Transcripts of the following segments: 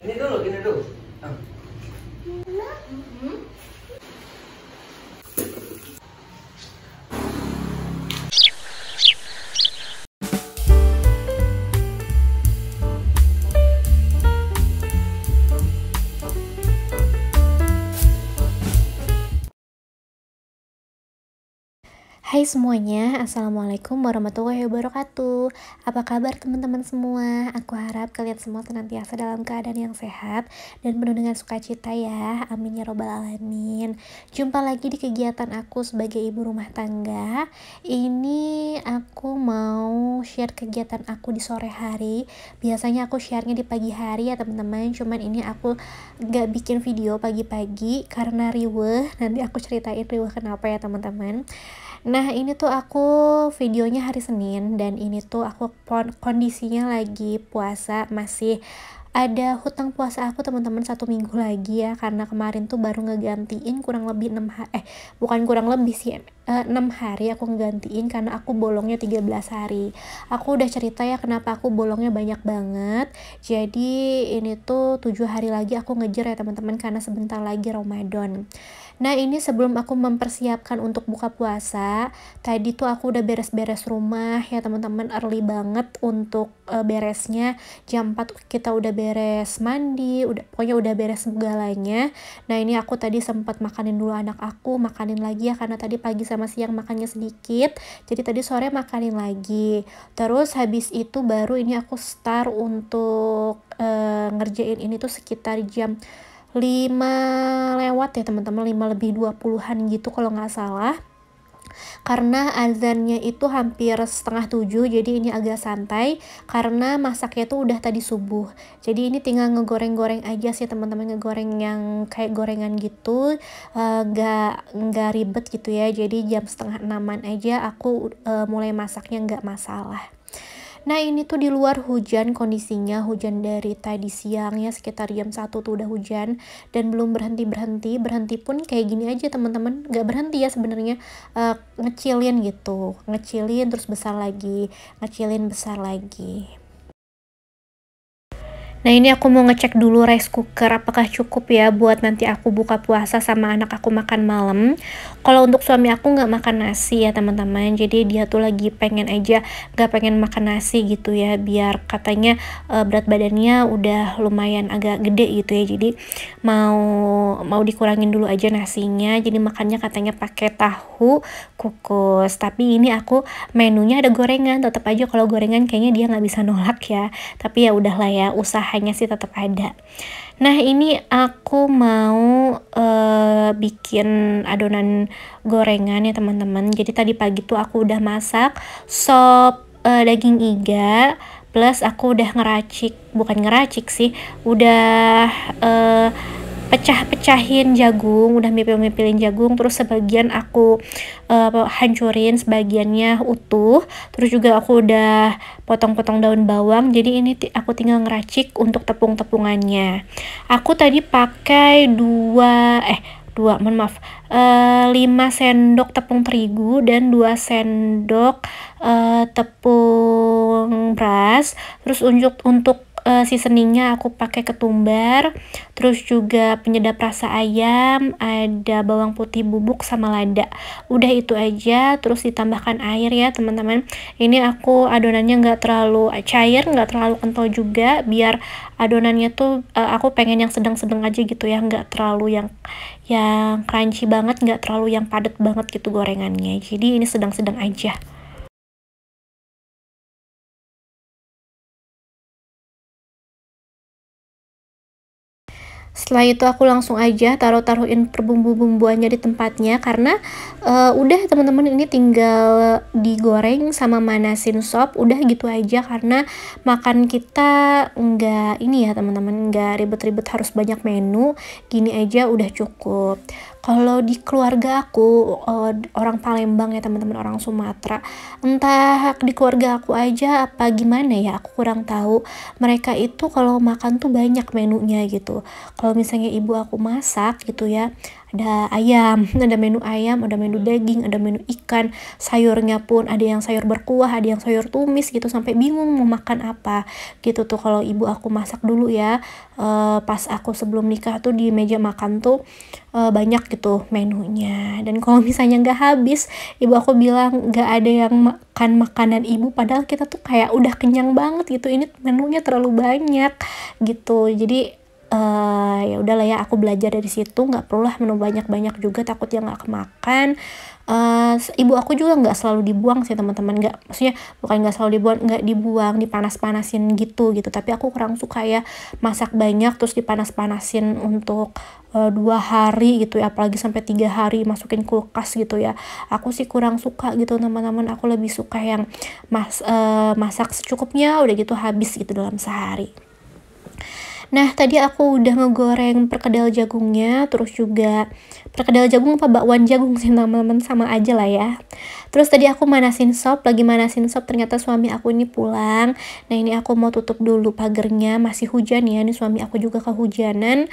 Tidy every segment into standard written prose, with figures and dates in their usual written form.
Ini dulu. Ah. Hai semuanya, Assalamualaikum warahmatullahi wabarakatuh. Apa kabar teman-teman semua? Aku harap kalian semua senantiasa dalam keadaan yang sehat dan penuh dengan sukacita ya. Amin ya robbal alamin. Jumpa lagi di kegiatan aku sebagai ibu rumah tangga. Ini aku mau share kegiatan aku di sore hari. Biasanya aku share-nya di pagi hari ya teman-teman. Cuman ini aku gak bikin video pagi-pagi karena riweh. Nanti aku ceritain riweh kenapa ya teman-teman. Nah ini tuh aku videonya hari Senin dan ini tuh aku kondisinya lagi puasa, masih ada hutang puasa aku teman-teman 1 minggu lagi ya, karena kemarin tuh baru ngegantiin kurang lebih 6 hari, bukan kurang lebih sih, 6 hari aku ngegantiin karena aku bolongnya 13 hari. Aku udah cerita ya kenapa aku bolongnya banyak banget. Jadi ini tuh 7 hari lagi aku ngejar ya teman-teman karena sebentar lagi Ramadan. Nah ini sebelum aku mempersiapkan untuk buka puasa, tadi tuh aku udah beres-beres rumah ya teman-teman, early banget untuk beresnya. Jam 4 kita udah beres mandi, pokoknya udah beres segalanya. Nah ini aku tadi sempat makanin dulu anak aku, makanin lagi ya karena tadi pagi sama siang makannya sedikit, jadi tadi sore makanin lagi. Terus habis itu baru ini aku start untuk ngerjain ini tuh sekitar jam 5 lewat ya teman-teman, 5 lebih 20-an gitu kalau nggak salah, karena azannya itu hampir setengah 7, jadi ini agak santai karena masaknya tuh udah tadi subuh. Jadi ini tinggal ngegoreng-goreng aja sih teman-teman, ngegoreng yang kayak gorengan gitu, nggak ribet gitu ya. Jadi jam setengah 6-an aja aku mulai masaknya, nggak masalah. Nah ini tuh di luar hujan, kondisinya hujan dari tadi siang ya, sekitar jam 1 tuh udah hujan dan belum berhenti pun kayak gini aja teman-teman, nggak berhenti ya sebenarnya, ngecilin gitu, ngecilin terus besar lagi, ngecilin besar lagi. Nah ini aku mau ngecek dulu rice cooker apakah cukup ya buat nanti aku buka puasa sama anak aku makan malam. Kalau untuk suami aku nggak makan nasi ya teman-teman, jadi dia tuh lagi pengen aja, nggak pengen makan nasi gitu ya, biar katanya berat badannya udah lumayan agak gede gitu ya, jadi mau dikurangin dulu aja nasinya, jadi makannya katanya pakai tahu kukus. Tapi ini aku menunya ada gorengan, tetap aja kalau gorengan kayaknya dia nggak bisa nolak ya, tapi ya udahlah ya, usahanya sih tetap ada. Nah ini aku mau bikin adonan gorengan ya teman-teman. Jadi tadi pagi tuh aku udah masak sop daging iga, plus aku udah bukan ngeracik sih, udah pecah-pecahin jagung, udah mipil-mipilin jagung, terus sebagian aku hancurin, sebagiannya utuh, terus juga aku udah potong-potong daun bawang. Jadi ini aku tinggal ngeracik untuk tepung-tepungannya. Aku tadi pakai 5 sendok tepung terigu dan 2 sendok tepung beras. Terus untuk seasoningnya aku pakai ketumbar, terus juga penyedap rasa ayam, ada bawang putih bubuk sama lada. Udah itu aja, terus ditambahkan air ya teman-teman. Ini aku adonannya nggak terlalu cair, nggak terlalu kental juga, biar adonannya tuh aku pengen yang sedang-sedang aja gitu ya, nggak terlalu yang crunchy banget, nggak terlalu yang padat banget gitu gorengannya. Jadi ini sedang-sedang aja. Setelah itu aku langsung aja taruhin bumbu-bumbuannya di tempatnya, karena udah teman-teman, ini tinggal digoreng sama manasin sop, udah gitu aja, karena makan kita nggak ini ya teman-teman, nggak ribet-ribet harus banyak menu, gini aja udah cukup. Kalau di keluarga aku orang Palembang ya teman-teman, orang Sumatera, entah di keluarga aku aja apa gimana ya, aku kurang tahu, mereka itu kalau makan tuh banyak menunya gitu. Kalau misalnya ibu aku masak gitu ya, ada ayam, ada menu ayam, ada menu daging, ada menu ikan, sayurnya pun ada yang sayur berkuah, ada yang sayur tumis gitu, sampai bingung mau makan apa gitu tuh kalau ibu aku masak dulu ya. Pas aku sebelum nikah tuh di meja makan tuh banyak gitu menunya, dan kalau misalnya nggak habis ibu aku bilang nggak ada yang makan makanan ibu, padahal kita tuh kayak udah kenyang banget gitu, ini menunya terlalu banyak gitu. Jadi ya udahlah ya, aku belajar dari situ, nggak perlulah menu banyak-banyak juga, takutnya nggak kemakan. Ibu aku juga nggak selalu dibuang sih teman-teman, nggak, maksudnya bukan nggak selalu dibuang, nggak dibuang, dipanas-panasin gitu, tapi aku kurang suka ya masak banyak terus dipanas-panasin untuk 2 hari gitu ya, apalagi sampai 3 hari masukin kulkas gitu ya. Aku sih kurang suka gitu teman-teman, aku lebih suka yang masak secukupnya udah gitu habis gitu dalam sehari. Nah, tadi aku udah ngegoreng perkedel jagungnya, terus juga perkedel jagung apa bakwan jagung sih teman-teman, sama aja lah ya. Terus tadi aku lagi manasin sop, ternyata suami aku ini pulang. Nah, ini aku mau tutup dulu pagernya, masih hujan ya, ini suami aku juga kehujanan.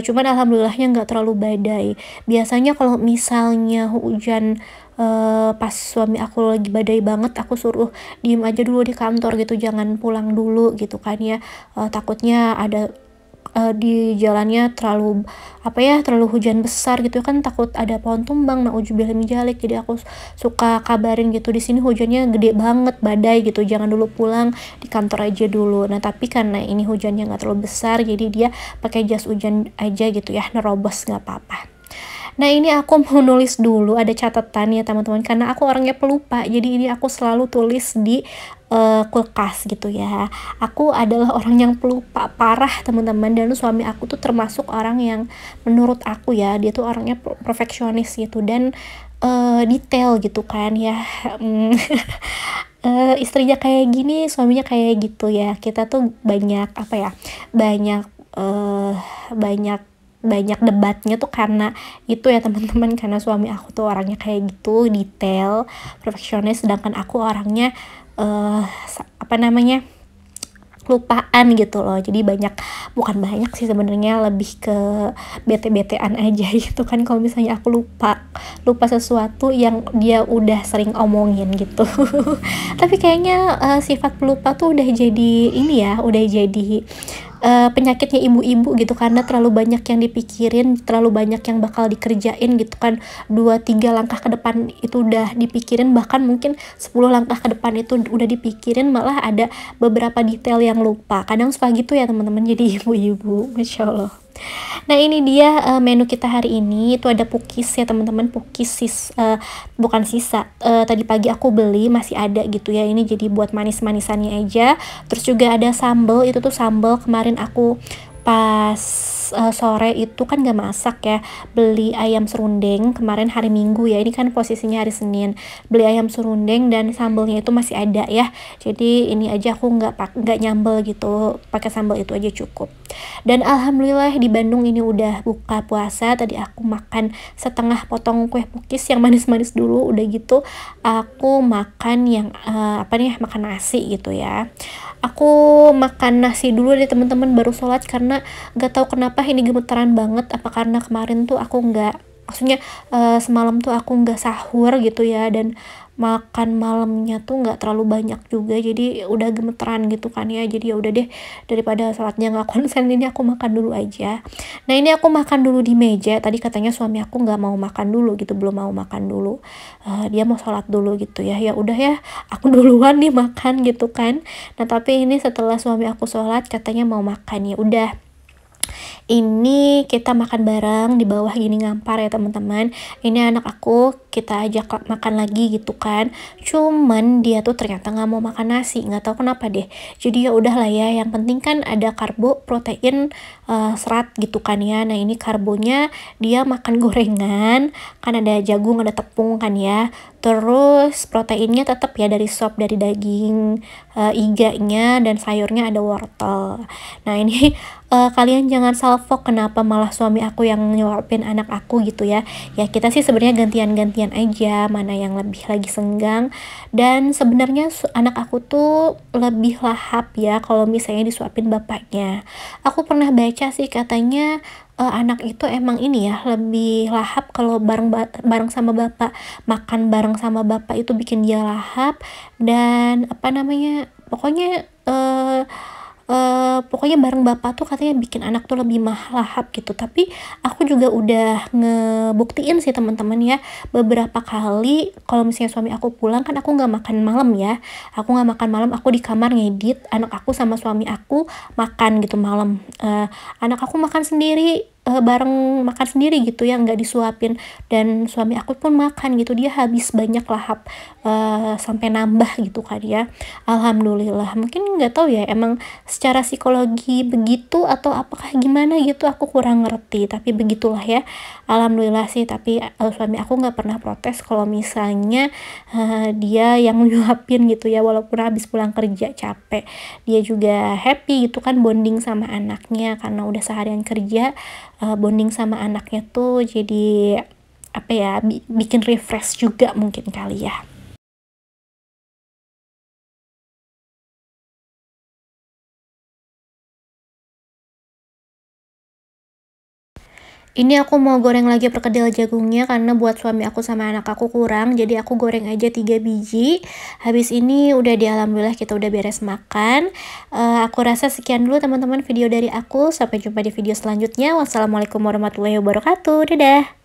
Cuman alhamdulillahnya nggak terlalu badai. Biasanya kalau misalnya hujan pas suami aku lagi badai banget, aku suruh diem aja dulu di kantor gitu, jangan pulang dulu gitu kan ya. Takutnya ada di jalannya terlalu terlalu hujan besar gitu kan, takut ada pohon tumbang, nauzubillah min dzalik. Jadi aku suka kabarin gitu, di sini hujannya gede banget, badai gitu, jangan dulu pulang, di kantor aja dulu. Nah tapi karena ini hujannya nggak terlalu besar, jadi dia pakai jas hujan aja gitu ya, nerobos nggak apa-apa. Nah ini aku mau nulis dulu, ada catatan ya teman-teman, karena aku orangnya pelupa, jadi ini aku selalu tulis di kulkas gitu ya. Aku adalah orang yang pelupa parah teman-teman, dan suami aku tuh termasuk orang yang menurut aku ya, dia tuh orangnya perfeksionis gitu, dan detail gitu kan ya. Istrinya kayak gini, suaminya kayak gitu ya, kita tuh banyak banyak eh, banyak banyak debatnya tuh karena itu ya teman-teman, karena suami aku tuh orangnya kayak gitu, detail, perfeksionis, sedangkan aku orangnya eh lupaan gitu loh. Jadi bukan banyak sih sebenarnya, lebih ke bete-betean aja gitu kan kalau misalnya aku lupa sesuatu yang dia udah sering omongin gitu. Tapi kayaknya sifat pelupa tuh udah jadi ini ya, udah jadi penyakitnya ibu-ibu gitu, karena terlalu banyak yang dipikirin, terlalu banyak yang bakal dikerjain gitu kan. 2-3 langkah ke depan itu udah dipikirin, bahkan mungkin 10 langkah ke depan itu udah dipikirin, malah ada beberapa detail yang lupa. Kadang suka gitu ya teman-teman, jadi ibu-ibu, masya Allah. Nah ini dia menu kita hari ini. Itu ada pukis ya teman-teman, pukis bukan sisa, tadi pagi aku beli, masih ada gitu ya, ini jadi buat manis-manisannya aja. Terus juga ada sambal, itu tuh sambal kemarin aku pas sore itu kan gak masak ya, beli ayam serundeng kemarin hari Minggu ya, ini kan posisinya hari Senin, beli ayam serundeng dan sambalnya itu masih ada ya, jadi ini aja aku nggak nyambel gitu, pakai sambal itu aja cukup. Dan alhamdulillah di Bandung ini udah buka puasa, tadi aku makan setengah potong kue pukis yang manis-manis dulu, udah gitu aku makan yang makan nasi gitu ya. Aku makan nasi dulu deh teman-teman, baru sholat, karena gak tahu kenapa ini gemetaran banget, apa karena kemarin tuh aku semalam tuh aku nggak sahur gitu ya, dan makan malamnya tuh nggak terlalu banyak juga, jadi udah gemeteran gitu kan ya. Jadi ya udah deh, daripada sholatnya nggak konsen, ini aku makan dulu aja. Nah ini aku makan dulu di meja, tadi katanya suami aku nggak mau makan dulu gitu, belum mau makan dulu, dia mau sholat dulu gitu ya. Ya udah ya, aku duluan nih makan gitu kan. Nah tapi ini setelah suami aku sholat katanya mau makan, ya udah, ini kita makan bareng di bawah gini ngampar ya teman-teman. Ini anak aku kita ajak makan lagi gitu kan, cuman dia tuh ternyata nggak mau makan nasi, nggak tahu kenapa deh. Jadi ya udahlah ya, yang penting kan ada karbo, protein, serat gitu kan ya. Nah ini karbonya dia makan gorengan, kan ada jagung, ada tepung kan ya. Terus proteinnya tetap ya dari sop, dari daging iganya, dan sayurnya ada wortel. Nah ini kalian dengan salfok kenapa malah suami aku yang nyuapin anak aku gitu ya. Ya kita sih sebenarnya gantian-gantian aja mana yang lebih lagi senggang, dan sebenarnya anak aku tuh lebih lahap ya kalau misalnya disuapin bapaknya. Aku pernah baca sih katanya anak itu emang ini ya lebih lahap kalau bareng sama bapak, makan bareng sama bapak itu bikin dia lahap, dan apa namanya, pokoknya bareng bapak tuh katanya bikin anak tuh lebih lahap gitu. Tapi aku juga udah ngebuktiin sih teman-teman ya, beberapa kali kalau misalnya suami aku pulang kan aku nggak makan malam ya, aku di kamar ngedit, anak aku sama suami aku makan gitu malam. Anak aku makan sendiri, bareng makan sendiri gitu ya, nggak disuapin, dan suami aku pun makan gitu, dia habis banyak lahap, sampai nambah gitu kan ya. Alhamdulillah, mungkin nggak tahu ya emang secara psikologi begitu atau apakah gimana gitu, aku kurang ngerti, tapi begitulah ya. Alhamdulillah sih, tapi suami aku nggak pernah protes kalau misalnya dia yang nyuapin gitu ya, walaupun habis pulang kerja capek. Dia juga happy gitu kan, bonding sama anaknya karena udah seharian kerja, bonding sama anaknya tuh jadi apa ya, bikin refresh juga mungkin kali ya. Ini aku mau goreng lagi perkedel jagungnya karena buat suami aku sama anak aku kurang, jadi aku goreng aja 3 biji. Habis ini udah alhamdulillah kita udah beres makan. Aku rasa sekian dulu teman-teman video dari aku, sampai jumpa di video selanjutnya. Wassalamualaikum warahmatullahi wabarakatuh. Dadah.